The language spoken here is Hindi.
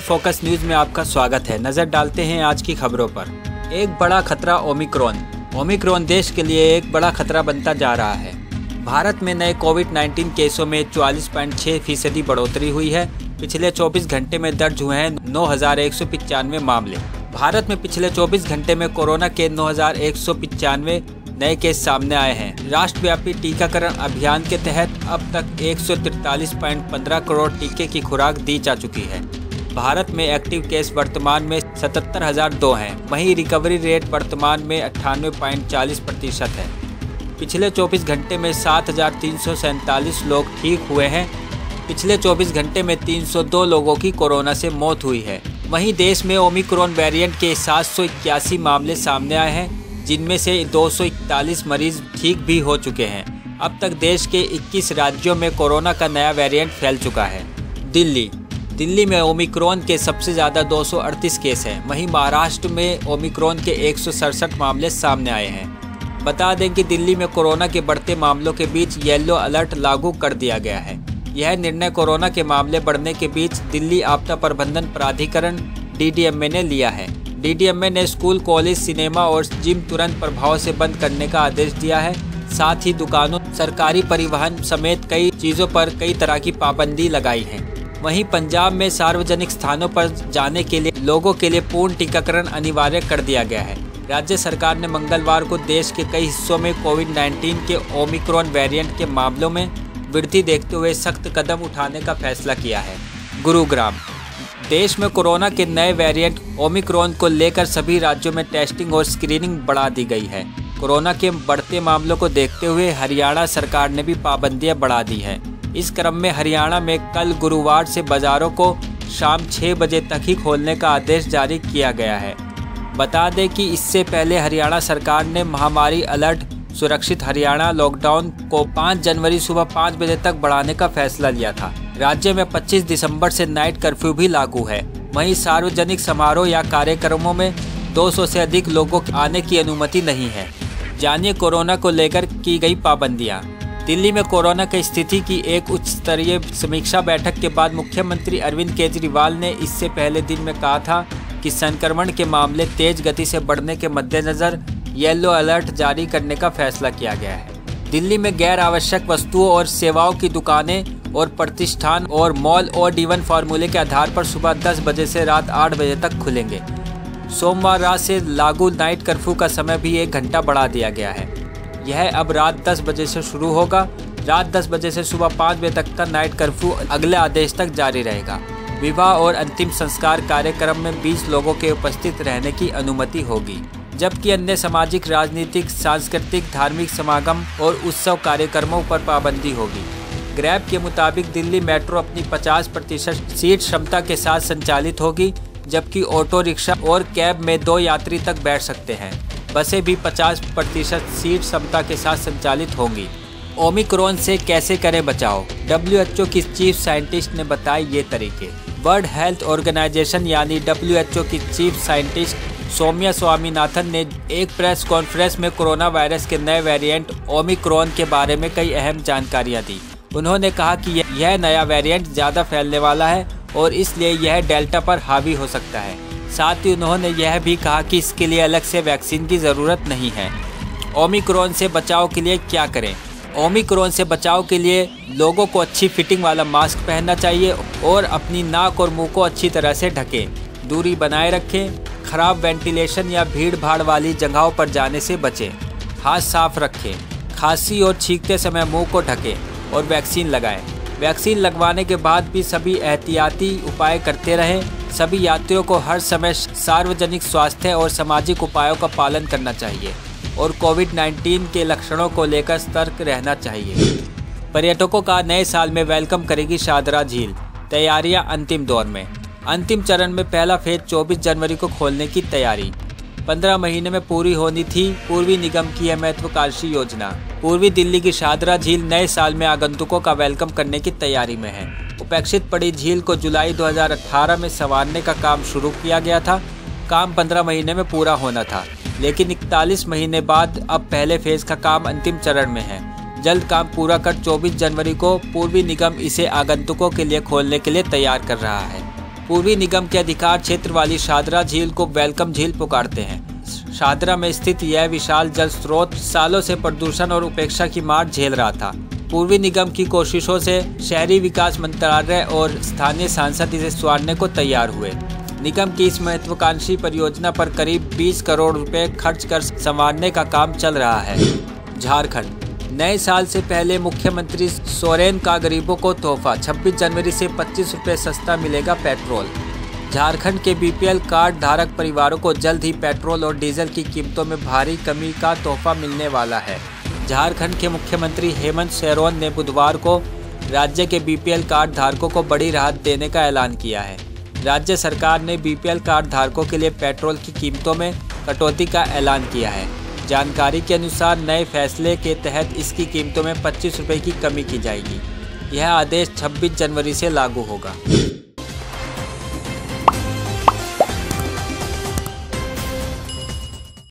फोकस न्यूज में आपका स्वागत है। नजर डालते हैं आज की खबरों पर। एक बड़ा खतरा ओमिक्रॉन देश के लिए एक बड़ा खतरा बनता जा रहा है। भारत में नए कोविड-19 केसों में 44.6% बढ़ोतरी हुई है। पिछले 24 घंटे में दर्ज हुए हैं 9,195 मामले। भारत में पिछले 24 घंटे में कोरोना के 9,195 नए केस सामने आए हैं। राष्ट्रव्यापी टीकाकरण अभियान के तहत अब तक 143.15 करोड़ टीके की खुराक दी जा चुकी है। भारत में एक्टिव केस वर्तमान में 77,002 हैं। वहीं रिकवरी रेट वर्तमान में 98.40% है। पिछले 24 घंटे में 7,347 लोग ठीक हुए हैं। पिछले 24 घंटे में 302 लोगों की कोरोना से मौत हुई है। वहीं देश में ओमिक्रॉन वेरिएंट के 781 मामले सामने आए हैं, जिनमें से 241 मरीज ठीक भी हो चुके हैं। अब तक देश के 21 राज्यों में कोरोना का नया वेरिएंट फैल चुका है। दिल्ली में ओमिक्रॉन के सबसे ज़्यादा 238 केस हैं। वहीं महाराष्ट्र में ओमिक्रॉन के 167 मामले सामने आए हैं। बता दें कि दिल्ली में कोरोना के बढ़ते मामलों के बीच येलो अलर्ट लागू कर दिया गया है। यह निर्णय कोरोना के मामले बढ़ने के बीच दिल्ली आपदा प्रबंधन प्राधिकरण DDMA ने लिया है। DDMA ने स्कूल, कॉलेज, सिनेमा और जिम तुरंत प्रभाव से बंद करने का आदेश दिया है। साथ ही दुकानों, सरकारी परिवहन समेत कई चीज़ों पर कई तरह की पाबंदी लगाई है। वहीं पंजाब में सार्वजनिक स्थानों पर जाने के लिए लोगों के लिए पूर्ण टीकाकरण अनिवार्य कर दिया गया है। राज्य सरकार ने मंगलवार को देश के कई हिस्सों में कोविड-19 के ओमिक्रॉन वेरिएंट के मामलों में वृद्धि देखते हुए सख्त कदम उठाने का फैसला किया है। गुरुग्राम देश में कोरोना के नए वेरिएंट ओमिक्रॉन को लेकर सभी राज्यों में टेस्टिंग और स्क्रीनिंग बढ़ा दी गई है। कोरोना के बढ़ते मामलों को देखते हुए हरियाणा सरकार ने भी पाबंदियां बढ़ा दी हैं। इस क्रम में हरियाणा में कल गुरुवार से बाज़ारों को शाम 6 बजे तक ही खोलने का आदेश जारी किया गया है। बता दें कि इससे पहले हरियाणा सरकार ने महामारी अलर्ट सुरक्षित हरियाणा लॉकडाउन को 5 जनवरी सुबह 5 बजे तक बढ़ाने का फैसला लिया था। राज्य में 25 दिसंबर से नाइट कर्फ्यू भी लागू है। वहीं सार्वजनिक समारोह या कार्यक्रमों में 200 से अधिक लोगों के आने की अनुमति नहीं है। जानिए कोरोना को लेकर की गई पाबंदियां। दिल्ली में कोरोना की स्थिति की एक उच्च स्तरीय समीक्षा बैठक के बाद मुख्यमंत्री अरविंद केजरीवाल ने इससे पहले दिन में कहा था कि संक्रमण के मामले तेज गति से बढ़ने के मद्देनज़र येलो अलर्ट जारी करने का फैसला किया गया है। दिल्ली में गैर आवश्यक वस्तुओं और सेवाओं की दुकानें और प्रतिष्ठान और मॉल और D1 फार्मूले के आधार पर सुबह 10 बजे से रात 8 बजे तक खुलेंगे। सोमवार रात से लागू नाइट कर्फ्यू का समय भी 1 घंटा बढ़ा दिया गया है। यह अब रात 10 बजे से शुरू होगा। रात 10 बजे से सुबह 5 बजे तक का नाइट कर्फ्यू अगले आदेश तक जारी रहेगा। विवाह और अंतिम संस्कार कार्यक्रम में 20 लोगों के उपस्थित रहने की अनुमति होगी, जबकि अन्य सामाजिक, राजनीतिक, सांस्कृतिक, धार्मिक समागम और उत्सव कार्यक्रमों पर पाबंदी होगी। ग्रैब के मुताबिक दिल्ली मेट्रो अपनी 50% सीट क्षमता के साथ संचालित होगी, जबकि ऑटो रिक्शा और कैब में 2 यात्री तक बैठ सकते हैं। बसें भी 50% सीट क्षमता के साथ संचालित होंगी। ओमिक्रॉन से कैसे करें बचाव? WHO की चीफ साइंटिस्ट ने बताए ये तरीके। वर्ल्ड हेल्थ ऑर्गेनाइजेशन यानी WHO की चीफ साइंटिस्ट सौम्या स्वामीनाथन ने एक प्रेस कॉन्फ्रेंस में कोरोना वायरस के नए वेरिएंट ओमिक्रॉन के बारे में कई अहम जानकारियां दी। उन्होंने कहा कि यह नया वेरिएंट ज़्यादा फैलने वाला है और इसलिए यह डेल्टा पर हावी हो सकता है। साथ ही उन्होंने यह भी कहा कि इसके लिए अलग से वैक्सीन की ज़रूरत नहीं है। ओमिक्रॉन से बचाव के लिए क्या करें? ओमिक्रॉन से बचाव के लिए लोगों को अच्छी फिटिंग वाला मास्क पहनना चाहिए और अपनी नाक और मुंह को अच्छी तरह से ढकें। दूरी बनाए रखें। खराब वेंटिलेशन या भीड़ भाड़ वाली जगहों पर जाने से बचें। हाथ साफ रखें। खांसी और छींकते समय मुंह को ढकें और वैक्सीन लगाएं। वैक्सीन लगवाने के बाद भी सभी एहतियाती उपाय करते रहें। सभी यात्रियों को हर समय सार्वजनिक स्वास्थ्य और सामाजिक उपायों का पालन करना चाहिए और कोविड-19 के लक्षणों को लेकर सतर्क रहना चाहिए। पर्यटकों का नए साल में वेलकम करेगी शादरा झील। तैयारियां अंतिम दौर में। अंतिम चरण में पहला फेज 24 जनवरी को खोलने की तैयारी। 15 महीने में पूरी होनी थी पूर्वी निगम की यह महत्वाकांक्षी योजना। पूर्वी दिल्ली की शादरा झील नए साल में आगंतुकों का वेलकम करने की तैयारी में है। उपेक्षित पड़ी झील को जुलाई 2018 में संवारने का काम शुरू किया गया था। काम 15 महीने में पूरा होना था, लेकिन 41 महीने बाद अब पहले फेज का काम अंतिम चरण में है। जल्द काम पूरा कर 24 जनवरी को पूर्वी निगम इसे आगंतुकों के लिए खोलने के लिए तैयार कर रहा है। पूर्वी निगम के अधिकार क्षेत्र वाली शादरा झील को वेलकम झील पुकारते हैं। शादरा में स्थित यह विशाल जल स्रोत सालों से प्रदूषण और उपेक्षा की मार झेल रहा था। पूर्वी निगम की कोशिशों से शहरी विकास मंत्रालय और स्थानीय सांसद इसे संवारने को तैयार हुए। निगम की इस महत्वाकांक्षी परियोजना पर करीब 20 करोड़ रुपए खर्च कर संवारने का काम चल रहा है। झारखंड। नए साल से पहले मुख्यमंत्री सोरेन का गरीबों को तोहफा, 26 जनवरी से 25 रुपये सस्ता मिलेगा पेट्रोल। झारखंड के बीपीएल कार्ड धारक परिवारों को जल्द ही पेट्रोल और डीजल की कीमतों में भारी कमी का तोहफा मिलने वाला है। झारखंड के मुख्यमंत्री हेमंत सोरेन ने बुधवार को राज्य के बीपीएल कार्ड धारकों को बड़ी राहत देने का ऐलान किया है। राज्य सरकार ने बीपीएल कार्ड धारकों के लिए पेट्रोल की कीमतों में कटौती का ऐलान किया है। जानकारी के अनुसार नए फैसले के तहत इसकी कीमतों में 25 रुपये की कमी की जाएगी। यह आदेश 26 जनवरी से लागू होगा।